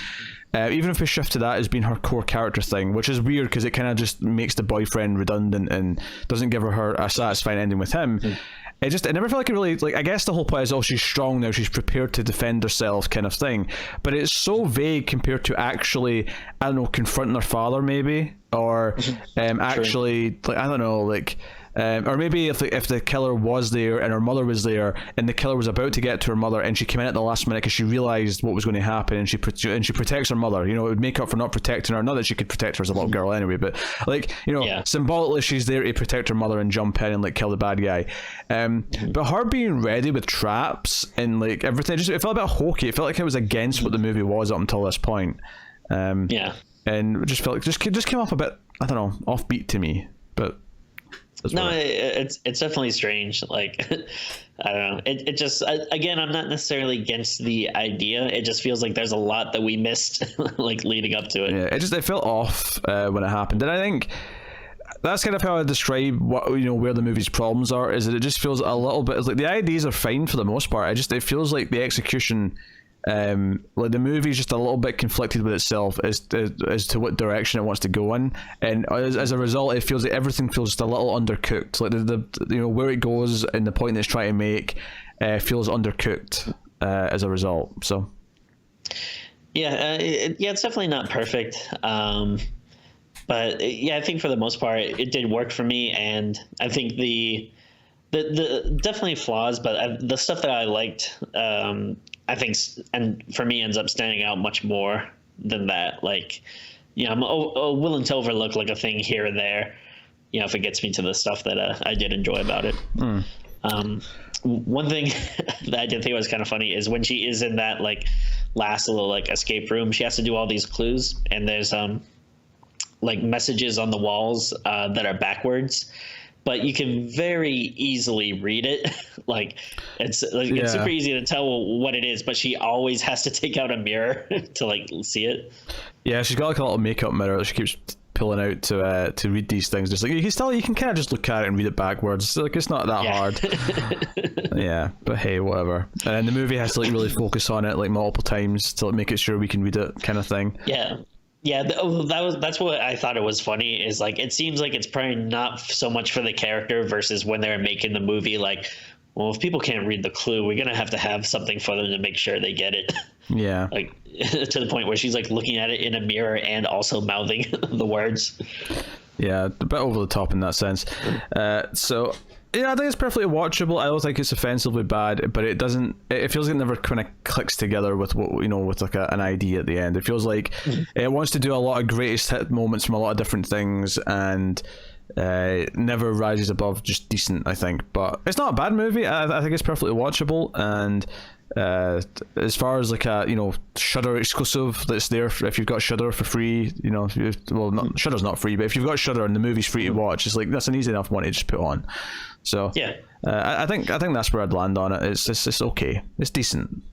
Even if we shift to that as being her core character thing, which is weird because it kind of just makes the boyfriend redundant and doesn't give her a satisfying ending with him. It never felt like it really, I guess the whole point is, oh, she's strong now, she's prepared to defend herself kind of thing. But it's so vague compared to actually, I don't know, confronting her father maybe, or actually, I don't know, or maybe if the killer was there and her mother was there, and the killer was about to get to her mother, and she came in at the last minute because she realized what was going to happen, and she protects her mother. You know, it would make up for not protecting her. Not that she could protect her as a little girl anyway, but like, you know, symbolically she's there to protect her mother and jump in and like kill the bad guy. But her being ready with traps and like everything, it felt a bit hokey. It felt like it was against what the movie was up until this point. And it just felt like just came off a bit, I don't know, offbeat to me. But no, it's definitely strange. Like, I don't know. It just, again, I'm not necessarily against the idea. It just feels like there's a lot that we missed, like leading up to it. Yeah, it felt off when it happened. And I think that's kind of how I describe what, you know, where the movie's problems are, is that it just feels a little bit, like the ideas are fine for the most part. It feels like the execution, like the movie's just a little bit conflicted with itself as to what direction it wants to go in, and as a result, it feels like everything feels just a little undercooked. Like the you know, where it goes and the point that it's trying to make feels undercooked as a result. So it's definitely not perfect. But I think for the most part it did work for me, and I think the definitely flaws, but the stuff that I liked, I think, and for me, ends up standing out much more than that. Like, you know, I'm willing to overlook like a thing here or there, you know, if it gets me to the stuff that I did enjoy about it. One thing that I did think was kind of funny is when she is in that like last little like escape room, she has to do all these clues, and there's like messages on the walls that are backwards, but you can very easily read it. Like it's super easy to tell what it is, but she always has to take out a mirror to like see it. Yeah, she's got like a little makeup mirror that she keeps pulling out to read these things. Just like you can kind of just look at it and read it backwards. Like it's not that hard. Yeah, but hey, whatever. And then the movie has to like really focus on it like multiple times to like, make it sure we can read it, kind of thing. That's what I thought it was funny, is like it seems like it's probably not so much for the character versus when they're making the movie, like, well, if people can't read the clue, we're gonna have to have something for them to make sure they get it. Yeah. Like to the point where she's like looking at it in a mirror and also mouthing the words. Yeah, a bit over the top in that sense. So yeah, I think it's perfectly watchable. I don't think it's offensively bad, but it doesn't. It feels like it never kind of clicks together with what, you know, with like an idea at the end. It feels like it wants to do a lot of greatest hit moments from a lot of different things, and never rises above just decent, I think. But it's not a bad movie. I think it's perfectly watchable, and as far as like a, you know, Shudder exclusive that's there if you've got Shudder for free, you know, Shudder's not free, but if you've got Shudder and the movie's free to watch, it's like that's an easy enough one to just put on. So I think that's where I'd land on it. It's okay. It's decent.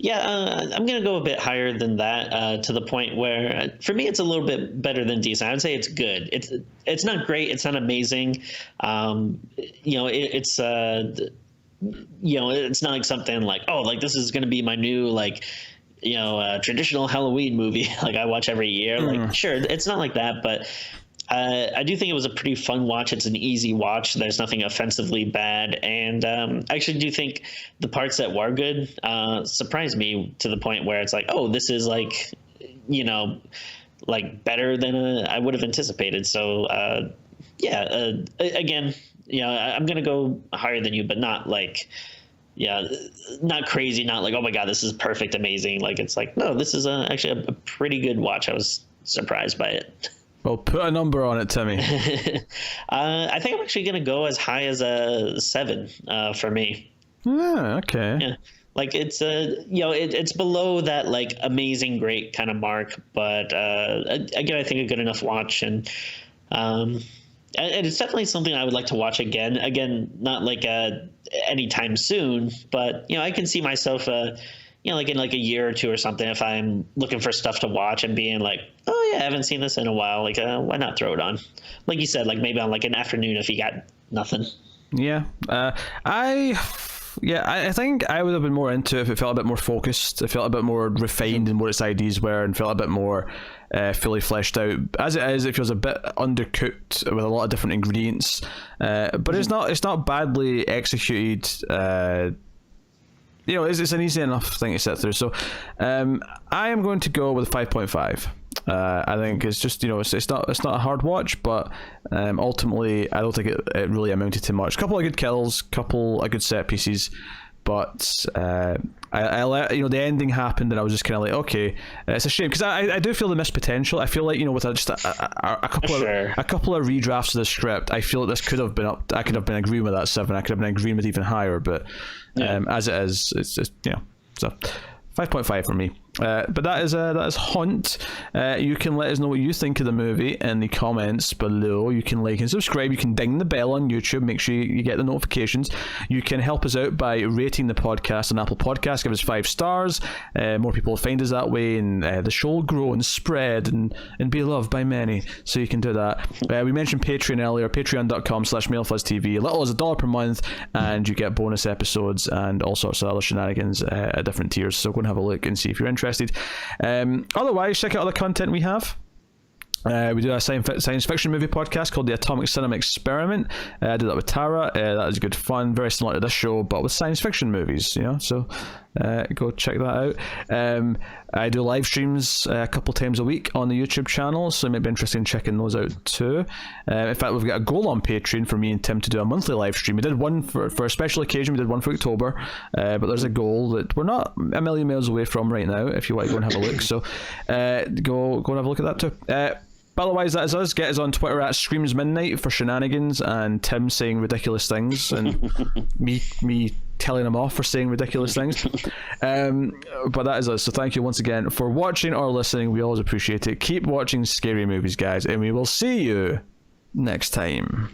I'm gonna go a bit higher than that, to the point where for me it's a little bit better than decent. I would say it's good. It's not great. It's not amazing. You know, it's you know, it's not like something like, oh, like this is gonna be my new like, you know, traditional Halloween movie like I watch every year. Like, sure, it's not like that, but I do think it was a pretty fun watch. It's an easy watch. There's nothing offensively bad. And I actually do think the parts that were good surprised me to the point where it's like, oh, this is like, you know, like better than I would have anticipated. So, again, you know, I'm going to go higher than you, but not like, not crazy, not like, oh my God, this is perfect, amazing. Like, it's like, no, this is actually a pretty good watch. I was surprised by it. Well, put a number on it, Timmy. I think I'm actually going to go as high as a 7 for me. Yeah, okay. Yeah. Like it's you know, it's below that like amazing, great kind of mark, but again, I think a good enough watch, and it's definitely something I would like to watch again. Again, not like anytime soon, but you know, I can see myself you know, like in like a year or two or something, if I'm looking for stuff to watch and being like, oh yeah, I haven't seen this in a while. Like, why not throw it on? Like you said, like maybe on like an afternoon if you got nothing. Yeah. I think I would have been more into it if it felt a bit more focused. It felt a bit more refined in what its ideas were, and felt a bit more fully fleshed out. As it is, it feels a bit undercooked with a lot of different ingredients. But it's not badly executed. You know, it's an easy enough thing to sit through. So I am going to go with 5.5. I think it's just, it's not a hard watch, but ultimately I don't think it really amounted to much. Couple of good kills, couple of good set pieces, but I let the ending happened, and I was just kind of like, okay, it's a shame because I do feel the missed potential. I feel like with just a couple of redrafts of the script, I feel like this could have been up. I could have been agreeing with that 7. I could have been agreeing with even higher, but as it is, it's just so 5.5 for me. But that is Hunt. You can let us know what you think of the movie in the comments below. You can like and subscribe. You can ding the bell on YouTube. Make sure you get the notifications. You can help us out by rating the podcast on Apple Podcasts. Give us 5 stars. More people will find us that way, and the show will grow and spread and be loved by many. So you can do that. We mentioned Patreon earlier. Patreon.com/MailFuzzTV. Little as $1 per month, and you get bonus episodes and all sorts of other shenanigans at different tiers. So go and have a look and see if you're interested. Otherwise, check out other content we have. We do a science fiction movie podcast called the Atomic Cinema Experiment. I did that with Tara. That was good fun, very similar to this show, but with science fiction movies. So go check that out. I do live streams a couple times a week on the YouTube channel, so it might be interesting checking those out too. In fact, we've got a goal on Patreon for me and Tim to do a monthly live stream. We did one for a special occasion. We did one for October, but there's a goal that we're not a million miles away from right now. If you want to go and have a look, so go and have a look at that too. But otherwise, that is us. Get us on Twitter at Screams Midnight for shenanigans and Tim saying ridiculous things and me telling him off for saying ridiculous things. But that is us. So thank you once again for watching or listening. We always appreciate it. Keep watching scary movies, guys, and we will see you next time.